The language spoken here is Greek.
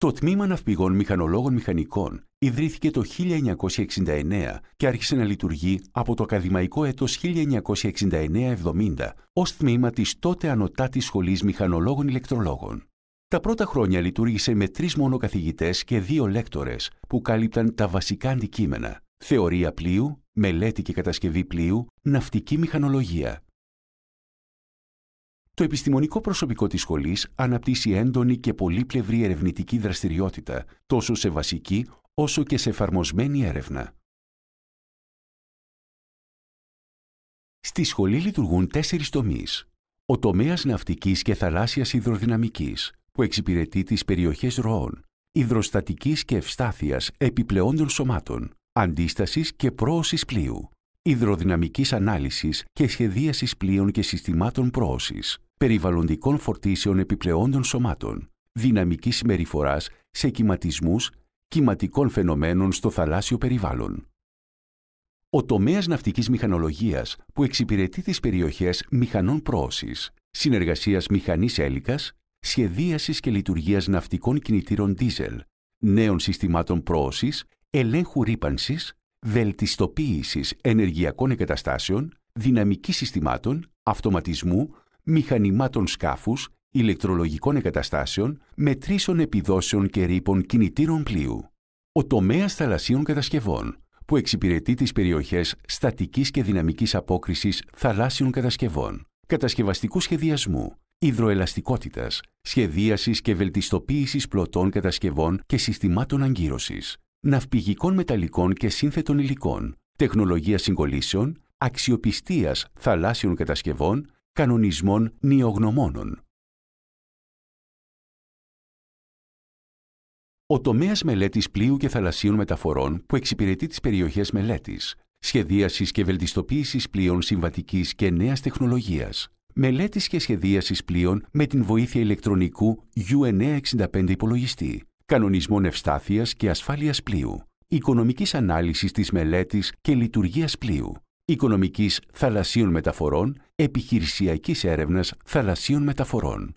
Το Τμήμα Ναυπηγών Μηχανολόγων Μηχανικών ιδρύθηκε το 1969 και άρχισε να λειτουργεί από το ακαδημαϊκό έτος 1969-70 ως τμήμα της τότε Ανωτάτης Σχολής Μηχανολόγων Ηλεκτρολόγων. Τα πρώτα χρόνια λειτουργήσε με 3 μόνο καθηγητές και 2 λέκτορες που κάλυπταν τα βασικά αντικείμενα: θεωρία πλοίου, μελέτη και κατασκευή πλοίου, ναυτική μηχανολογία. Το επιστημονικό προσωπικό της σχολής αναπτύσσει έντονη και πολύπλευρη ερευνητική δραστηριότητα, τόσο σε βασική όσο και σε εφαρμοσμένη έρευνα. Στη σχολή λειτουργούν 4 τομείς. Ο τομέας ναυτικής και θαλάσσιας υδροδυναμικής, που εξυπηρετεί τις περιοχές ροών, υδροστατικής και ευστάθειας επιπλεόντων σωμάτων, αντίστασης και πρόωσης πλοίου, υδροδυναμικής ανάλυσης και σχεδίασης πλοίων και συστημάτων πρόωσης, περιβαλλοντικών φορτίσεων επιπλεόντων σωμάτων, δυναμικής συμπεριφοράς σε κυματισμούς, κυματικών φαινομένων στο θαλάσσιο περιβάλλον. Ο τομέας ναυτικής μηχανολογίας, που εξυπηρετεί τις περιοχές μηχανών πρόωσης, συνεργασίας μηχανής έλικας, σχεδίασης και λειτουργίας ναυτικών κινητήρων ντίζελ, νέων συστημάτων πρόωσης, ελέγχου ρύπανσης, βελτιστοποίησης ενεργειακών εγκαταστάσεων, δυναμικής συστημάτων, αυτοματισμού, μηχανημάτων σκάφους, ηλεκτρολογικών εγκαταστάσεων, μετρήσεων επιδόσεων και ρήπων κινητήρων πλοίου. Ο τομέας θαλασσίων κατασκευών, που εξυπηρετεί τις περιοχές στατικής και δυναμικής απόκρισης θαλάσσιων κατασκευών, κατασκευαστικού σχεδιασμού, υδροελαστικότητας, σχεδίασης και βελτιστοποίησης πλωτών κατασκευών και συστημάτων αγκύρωσης, ναυπηγικών μεταλλικών και σύνθετων υλικών, τεχνολογίας συγκολήσεων, αξιοπιστίας θαλάσσιων κατασκευών, κανονισμών νιογνωμόνων. Ο τομέας μελέτης πλοίου και θαλασσίων μεταφορών, που εξυπηρετεί τις περιοχές μελέτης, σχεδίασης και βελτιστοποίησης πλοίων συμβατικής και νέας τεχνολογίας, μελέτης και σχεδίασης πλοίων με την βοήθεια ηλεκτρονικού U965 υπολογιστή, κανονισμών ευστάθειας και ασφάλειας πλοίου, οικονομικής ανάλυσης της μελέτης και λειτουργίας πλοίου, οικονομικής θαλασσίων μεταφορών, επιχειρησιακής έρευνας θαλασσίων μεταφορών.